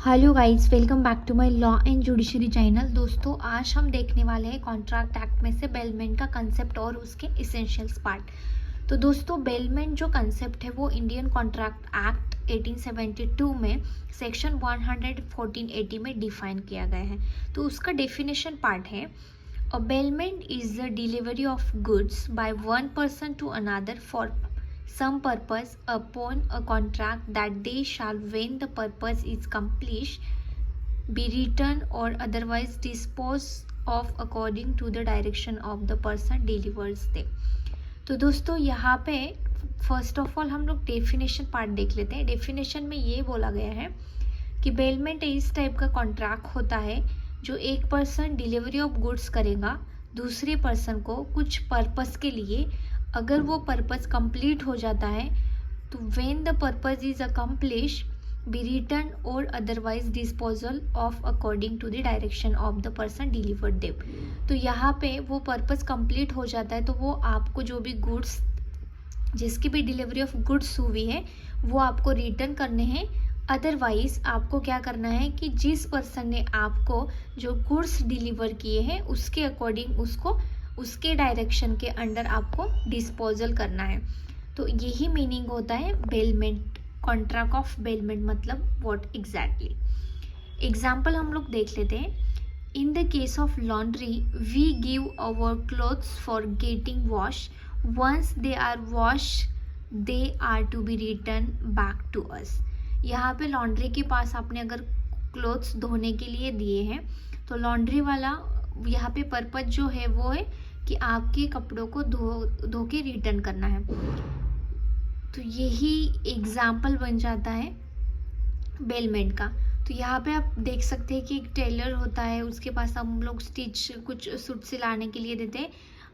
Hello guys, welcome back to my law and judiciary channel. दोस्तों, आज हम देखने वाले हैं कॉन्ट्रैक्ट एक्ट में से बेलमेंट का कंसेप्ट और उसके इसेंशियल्स पार्ट। तो दोस्तों, बेलमेंट जो कंसेप्ट है वो इंडियन कॉन्ट्रैक्ट एक्ट 1872 में सेक्शन 11480 में डिफाइन किया गया है। तो उसका डेफिनेशन पार्ट है, a bailment is the delivery of goods by one person to another for some purpose upon a contract that they shall, when the purpose is accomplished, be returned or otherwise disposed of according to the direction of the person delivers them। तो दोस्तों, यहाँ पे first of all हम लोग definition part देख लेते हैं। Definition में ये बोला गया है कि बेलमेंट इस टाइप का कॉन्ट्रैक्ट होता है जो एक पर्सन डिलीवरी ऑफ गुड्स करेगा दूसरे पर्सन को कुछ पर्पस के लिए। अगर वो पर्पस कंप्लीट हो जाता है तो when the purpose is accomplish be return or otherwise disposal of according to the direction of the person delivered them. तो यहाँ पे वो पर्पस कंप्लीट हो जाता है तो वो आपको जो भी गुड्स, जिसकी भी डिलीवरी ऑफ गुड्स हुई है, वो आपको रिटर्न करने हैं। अदरवाइज आपको क्या करना है कि जिस पर्सन ने आपको जो गुड्स डिलीवर किए हैं उसके अकॉर्डिंग उसको उसके डायरेक्शन के अंडर आपको डिस्पोजल करना है। तो यही मीनिंग होता है बेलमेंट, कॉन्ट्रैक्ट ऑफ बेलमेंट मतलब व्हाट एग्जैक्टली। एग्जाम्पल हम लोग देख लेते हैं। In the case of laundry we give our clothes for getting wash, once they are wash they are to be return back to us. यहाँ पे laundry के पास आपने अगर क्लोथ्स धोने के लिए दिए हैं तो लॉन्ड्री वाला यहाँ पे पर्पज जो है वो है कि आपके कपड़ों को धो के रिटर्न करना है। तो यही एग्जाम्पल बन जाता है बेलमेंट का। तो यहाँ पे आप देख सकते हैं कि एक टेलर होता है, उसके पास हम लोग स्टिच कुछ सूट सिलाने के लिए देते हैं।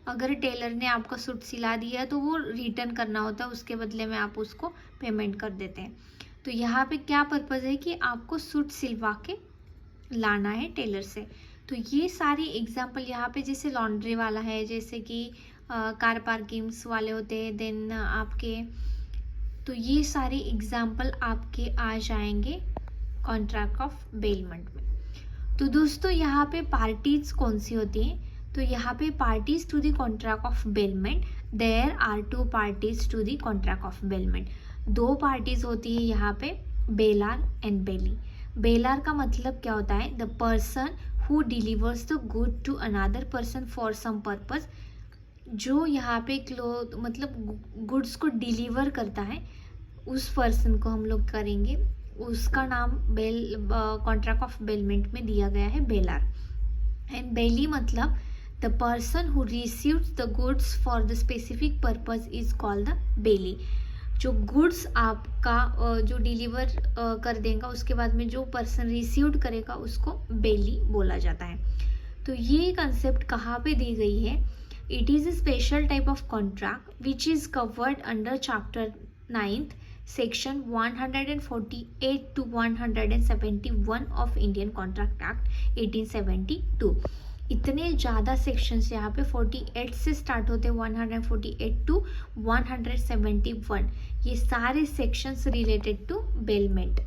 अगर टेलर ने आपका सूट सिला दिया तो वो रिटर्न करना होता है, उसके बदले में आप उसको पेमेंट कर देते हैं। तो यहाँ पे क्या पर्पज़ है कि आपको सूट सिलवा के लाना है टेलर से। तो ये सारी एग्जाम्पल यहाँ पे जैसे लॉन्ड्री वाला है, जैसे कि कार पार्किंग्स वाले होते हैं, देन आपके, तो ये सारे एग्जाम्पल आपके आ जाएंगे कॉन्ट्रैक्ट ऑफ बेलमेंट में। तो दोस्तों, यहाँ पे पार्टीज कौन सी होती हैं? तो यहाँ पे parties to the contract of bailment, there are two parties to the contract of bailment. दो पार्टीज होती है यहाँ पे, बेलार एंड बेली। बेलार का मतलब क्या होता है? The person who delivers the good to another person for some purpose. जो यहाँ पे क्लोथ मतलब गुड्स को डिलीवर करता है उस पर्सन को हम लोग करेंगे, उसका नाम कॉन्ट्रैक्ट ऑफ बेलमेंट में दिया गया है बेलार। एंड बेली मतलब the person who receives the goods for the specific purpose is called the belly. जो गुड्स आपका जो डिलीवर कर देगा उसके बाद में जो पर्सन रिसीव्ड करेगा उसको बेली बोला जाता है। तो ये कंसेप्ट कहाँ पे दी गई है? It is a special type of contract which is covered under chapter 9 section 148 to 171 of Indian contract act 1872। इतने ज़्यादा सेक्शंस यहाँ पे 48 से स्टार्ट होते हैं, 148 to 171, ये सारे सेक्शंस रिलेटेड टू बेलमेंट।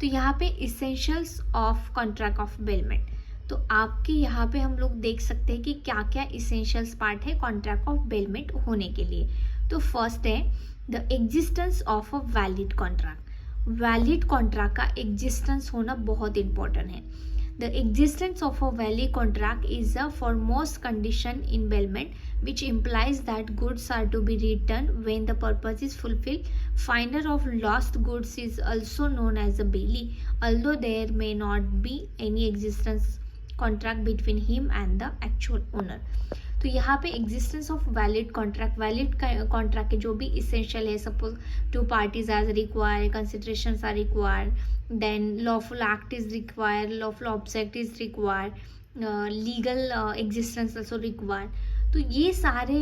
तो यहाँ पे essentials of contract of bailment, तो आपके यहाँ पे हम लोग देख सकते हैं कि क्या क्या इसेंशियल्स पार्ट है कॉन्ट्रैक्ट ऑफ बेलमेंट होने के लिए। तो फर्स्ट है the existence of a valid contract. Valid contract का एग्जिस्टेंस होना बहुत इंपॉर्टेंट है। The existence of a valid contract is a foremost condition in bailment, which implies that goods are to be returned when the purpose is fulfilled. Finder of lost goods is also known as a bailee, although there may not be any existence contract between him and the actual owner. तो यहाँ पे existence of valid contract, valid contract के जो भी essential है, suppose two parties are required, considerations are required, then lawful act is required, lawful object is required, legal existence also required। तो ये सारे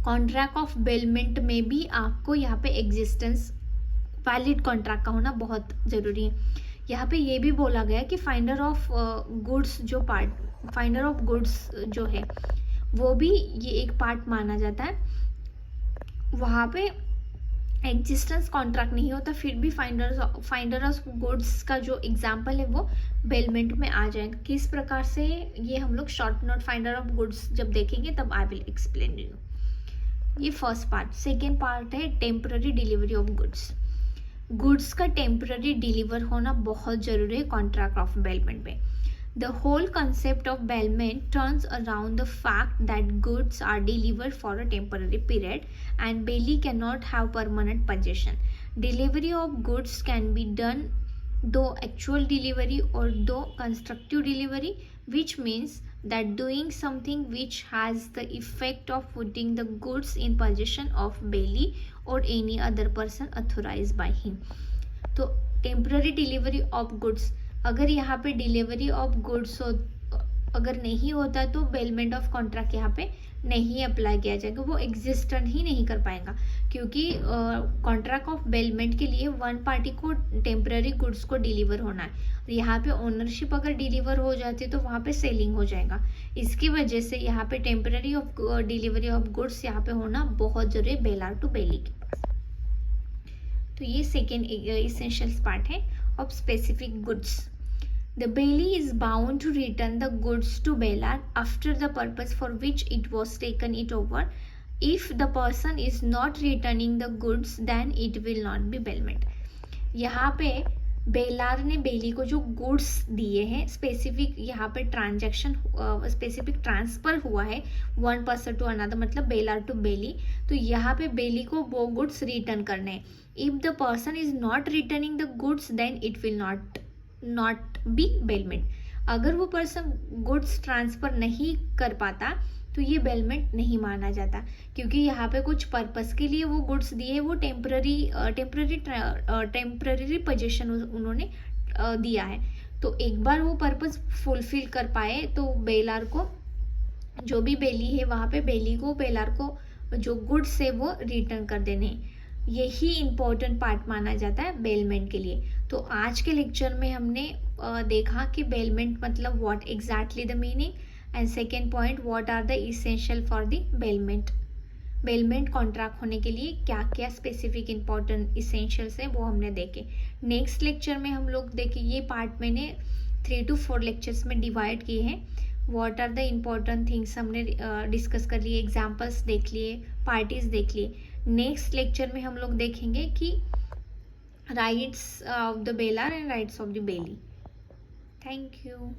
कॉन्ट्रैक्ट ऑफ बेलमेंट में भी आपको यहाँ पे एग्जिस्टेंस वैलिड कॉन्ट्रैक्ट का होना बहुत ज़रूरी है। यहाँ पे ये भी बोला गया कि फाइंडर ऑफ गुड्स जो पार्ट, फाइंडर ऑफ गुड्स जो है वो भी ये एक पार्ट माना जाता है। वहाँ पे एग्जिस्टेंस कॉन्ट्रैक्ट नहीं होता फिर भी फाइंडर ऑफ गुड्स का जो एग्जाम्पल है वो बेलमेंट में आ जाएगा। किस प्रकार से ये हम लोग short note finder of goods जब देखेंगे तब आई विल एक्सप्लेन यू। ये फर्स्ट पार्ट। सेकेंड पार्ट है temporary delivery of goods. Goods का टेम्पररी डिलीवर होना बहुत जरूरी है कॉन्ट्रैक्ट ऑफ बेलमेंट में। The whole concept of bailment turns around the fact that goods are delivered for a temporary period and bailee cannot have permanent possession. Delivery of goods can be done though actual delivery or though constructive delivery, which means that doing something which has the effect of putting the goods in possession of bailee or any other person authorized by him. तो temporary delivery of goods, अगर यहाँ पे delivery of goods अगर नहीं होता तो bailment of contract यहाँ पे नहीं अप्लाई किया जाएगा, वो एग्जिस्टेंट ही नहीं कर पाएगा क्योंकि कॉन्ट्रैक्ट ऑफ बेलमेंट के लिए वन पार्टी को टेम्पररी गुड्स को डिलीवर होना है। यहाँ पे ओनरशिप अगर डिलीवर हो जाती है तो वहाँ पे सेलिंग हो जाएगा। इसकी वजह से यहाँ पे temporary of delivery of goods यहाँ पे होना बहुत जरूरी है बेलार टू बेली के पास। तो ये सेकेंड इसेंशियल पार्ट है of specific goods. The bailee is bound to return the goods to bailar after the purpose for which it was taken it over. If the person is not returning the goods, then it will not be bailment. यहाँ पे बेलार ने बेली को जो goods दिए हैं, specific यहाँ पे transaction specific transfer हुआ है वन पर्सन टू अनदर, मतलब बेलार टू बेली, तो यहाँ पे बेली को वो गुड्स रिटर्न करने हैं। If the person is not returning the goods then it will not be bailment. अगर वो पर्सन गुड्स ट्रांसफर नहीं कर पाता तो ये बेलमेंट नहीं माना जाता क्योंकि यहाँ पे कुछ पर्पस के लिए वो गुड्स दिए, वो टेम्पररी पोजीशन उन्होंने दिया है। तो एक बार वो पर्पस फुलफिल कर पाए तो बेलार को, जो भी बेली है वहाँ पे बेली को बेलार को जो गुड्स है वो रिटर्न कर देने, यही इम्पोर्टेंट पार्ट माना जाता है बेलमेंट के लिए। तो आज के लेक्चर में हमने देखा कि बेलमेंट मतलब what exactly the meaning, and second point what are the essential for the bailment. Bailment contract होने के लिए क्या क्या स्पेसिफिक इंपॉर्टेंट इसेंशियल्स है वो हमने देखे। नेक्स्ट लेक्चर में हम लोग देखें, ये पार्ट मैंने 3 to 4 लेक्चर्स में डिवाइड किए हैं। What are the important things हमने डिस्कस कर लिए, एग्जाम्पल्स देख लिए, पार्टीज देख लिए। नेक्स्ट लेक्चर में हम लोग देखेंगे कि rights of the bailor and rights of the bailee. Thank you.